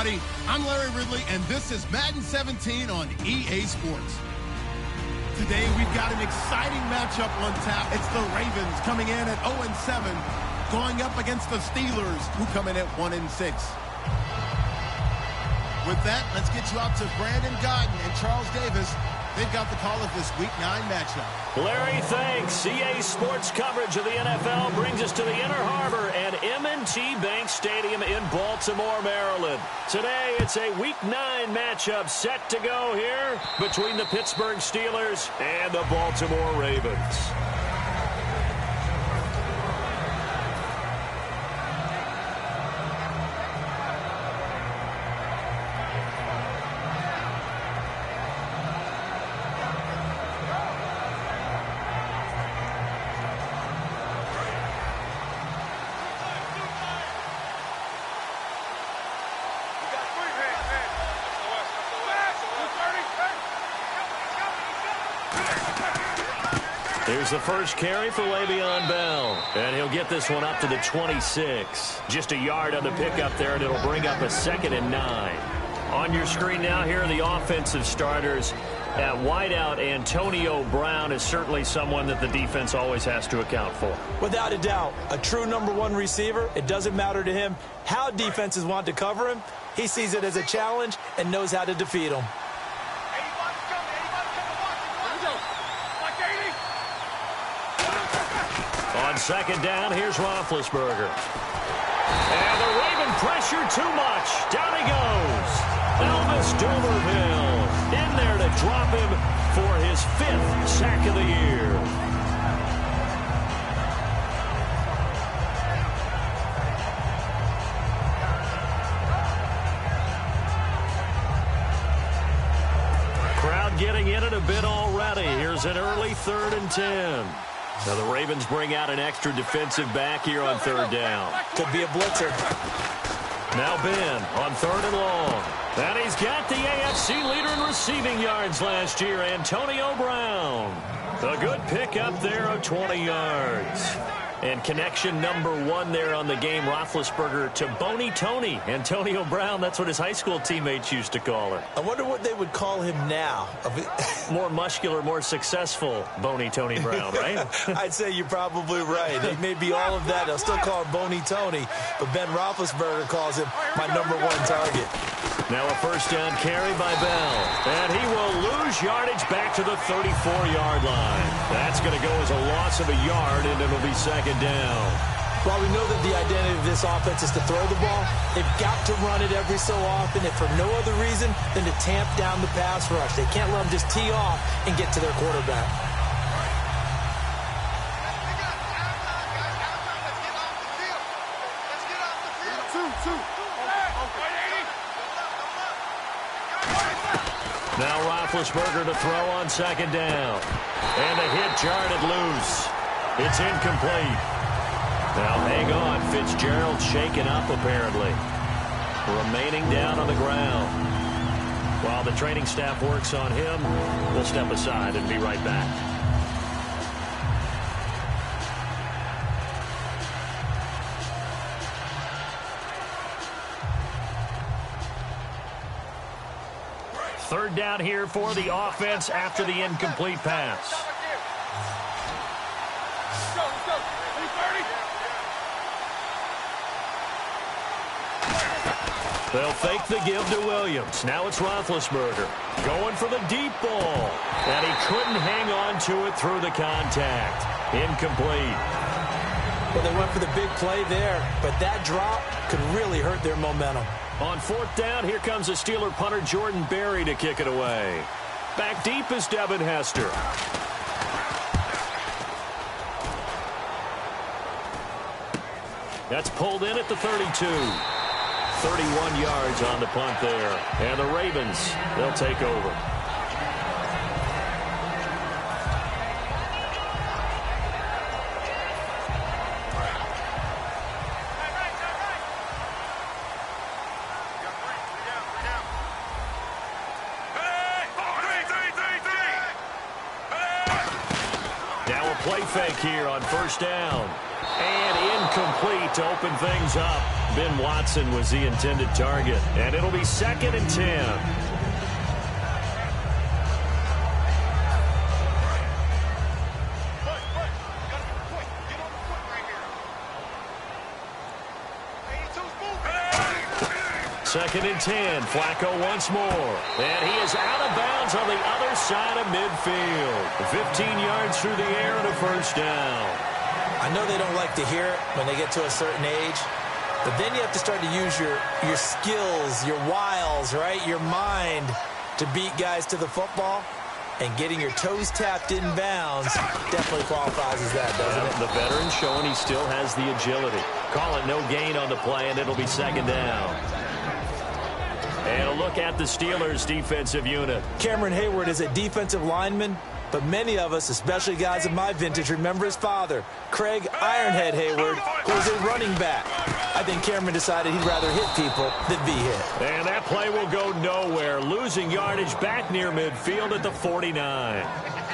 everybody. I'm Larry Ridley, and this is Madden 17 on EA Sports. Today, we've got an exciting matchup on tap. It's the Ravens coming in at 0-7, going up against the Steelers, who come in at 1-6. With that, let's get you out to Brandon Godden and Charles Davis. They've got the call of this Week 9 matchup. Larry, thanks. EA Sports coverage of the NFL brings us to the Inner Harbor and M&T Bank Stadium in Baltimore, Maryland. Today, it's a Week 9 matchup set to go here between the Pittsburgh Steelers and the Baltimore Ravens. Here's the first carry for Le'Veon Bell, and he'll get this one up to the 26. Just a yard on the pickup there, and it'll bring up a 2nd and 9. On your screen now, here are the offensive starters. At wideout, Antonio Brown is certainly someone that the defense always has to account for. Without a doubt, a true #1 receiver. It doesn't matter to him how defenses want to cover him. He sees it as a challenge and knows how to defeat them. On 2nd down, here's Roethlisberger. And the Raven pressure too much. Down he goes. Elvis Dumervil in there to drop him for his 5th sack of the year. Crowd getting in it a bit already. Here's an early 3rd and 10. Now the Ravens bring out an extra defensive back here on 3rd down. Could be a blitzer. Now Ben on 3rd and long. And he's got the AFC leader in receiving yards last year, Antonio Brown. A good pickup there of 20 yards. And connection #1 there on the game, Roethlisberger to Boney Tony. Antonio Brown, that's what his high school teammates used to call him. I wonder what they would call him now. More muscular, more successful Boney Tony Brown, right? I'd say you're probably right. It may be all of that. They'll still call him Boney Tony, but Ben Roethlisberger calls him my #1 target. Now a 1st down carry by Bell. And he will lose yardage back to the 34-yard line. That's going to go as a loss of a yard, and it'll be 2nd down. While we know that the identity of this offense is to throw the ball, they've got to run it every so often, if for no other reason than to tamp down the pass rush. They can't let them just tee off and get to their quarterback. Now Roethlisberger to throw on 2nd down. And the hit jarred loose. It's incomplete. Now hang on. Fitzgerald shaken up apparently. Remaining down on the ground. While the training staff works on him, we'll step aside and be right back. Third down here for the offense after the incomplete pass. They'll fake the give to Williams. Now it's Roethlisberger going for the deep ball. And he couldn't hang on to it through the contact. Incomplete. Well, they went for the big play there, but that drop could really hurt their momentum. On 4th down, here comes a Steeler punter, Jordan Berry, to kick it away. Back deep is Devin Hester. That's pulled in at the 32. 31 yards on the punt there. And the Ravens, they'll take over. Now a play fake here on 1st down. And incomplete to open things up. Ben Watson was the intended target. And it'll be 2nd and 10. Second and 10. Flacco once more. And he is out of bounds on the other side of midfield. 15 yards through the air and a first down. I know they don't like to hear it when they get to a certain age, but then you have to start to use your skills, your wiles, right? Your mind to beat guys to the football. And getting your toes tapped in bounds definitely qualifies as that, doesn't it? The veteran showing he still has the agility. Call it no gain on the play, and it'll be 2nd down. And a look at the Steelers' defensive unit. Cameron Hayward is a defensive lineman, but many of us, especially guys of my vintage, remember his father, Craig Ironhead Hayward, who was a running back. I think Cameron decided he'd rather hit people than be hit. And that play will go nowhere, losing yardage back near midfield at the 49.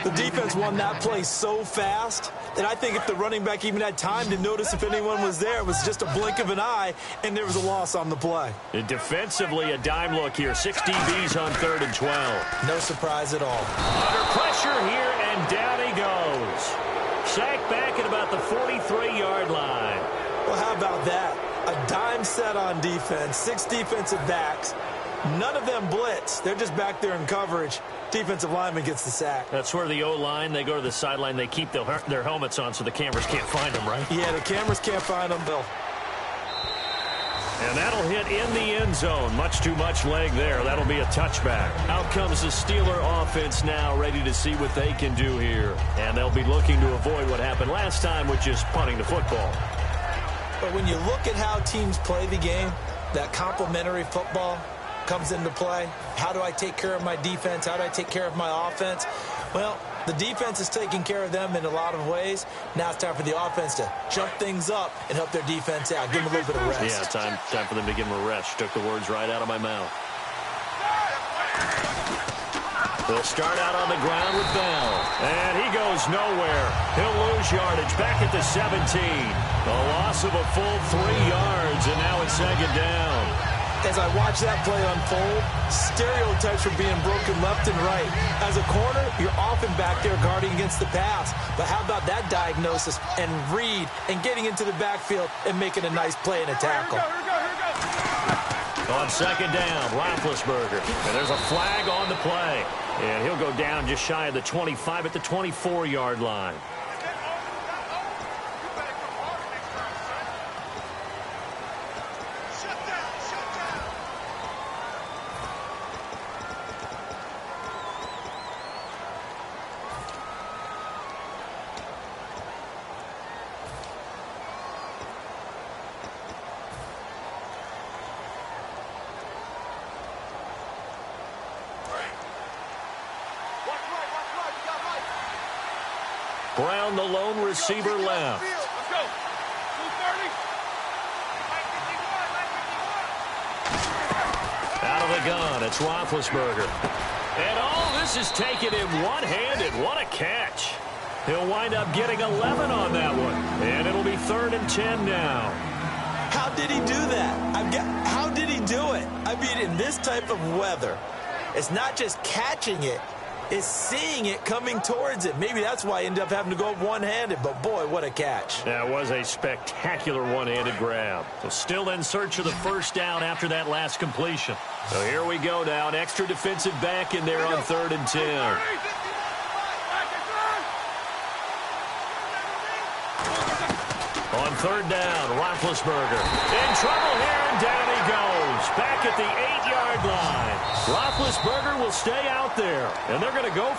The defense won that play so fast that I think if the running back even had time to notice if anyone was there, it was just a blink of an eye, and there was a loss on the play. And defensively, a dime look here. 6 DBs on 3rd and 12. No surprise at all. Under pressure here, and down he goes. Sacked back at about the 43-yard line. Well, how about that? A dime set on defense, 6 defensive backs. None of them blitz. They're just back there in coverage. Defensive lineman gets the sack. That's where the O-line, they go to the sideline, they keep their helmets on so the cameras can't find them, right? Yeah, the cameras can't find them, Bill. And that'll hit in the end zone. Much too much leg there. That'll be a touchback. Out comes the Steeler offense now, ready to see what they can do here. And they'll be looking to avoid what happened last time, which is punting the football. But when you look at how teams play the game, that complementary football comes into play. How do I take care of my defense? How do I take care of my offense? Well, the defense is taking care of them in a lot of ways. Now it's time for the offense to jump things up and help their defense out. Give them a little bit of rest. Yeah, time for them to give them a rest. Took the words right out of my mouth. They'll start out on the ground with Bell. And he goes nowhere. He'll lose yardage back at the 17. A loss of a full 3 yards, and now it's 2nd down. As I watch that play unfold, stereotypes are being broken left and right. As a corner, you're often back there guarding against the pass. But how about that diagnosis and read and getting into the backfield and making a nice play and a tackle? On 2nd down, Roethlisberger. And there's a flag on the play. And he'll go down just shy of the 25 at the 24-yard line. Brown, the lone receiver, left. Let's go. 230. Out of the gun, it's Roethlisberger. And all this is taken in one-handed. What a catch. He'll wind up getting 11 on that one. And it'll be 3rd and 10 now. How did he do that? How did he do it? I mean, in this type of weather, it's not just catching it. Is seeing it coming towards it. Maybe that's why he ended up having to go one-handed, but boy, what a catch. That was a spectacular one-handed grab. So still in search of the first down after that last completion. So here we go now, an extra defensive back in there on 3rd and 10. On 3rd down, Roethlisberger in trouble here, and down he goes. Back at the 8-yard line. Roethlisberger will stay out there, and they're going to go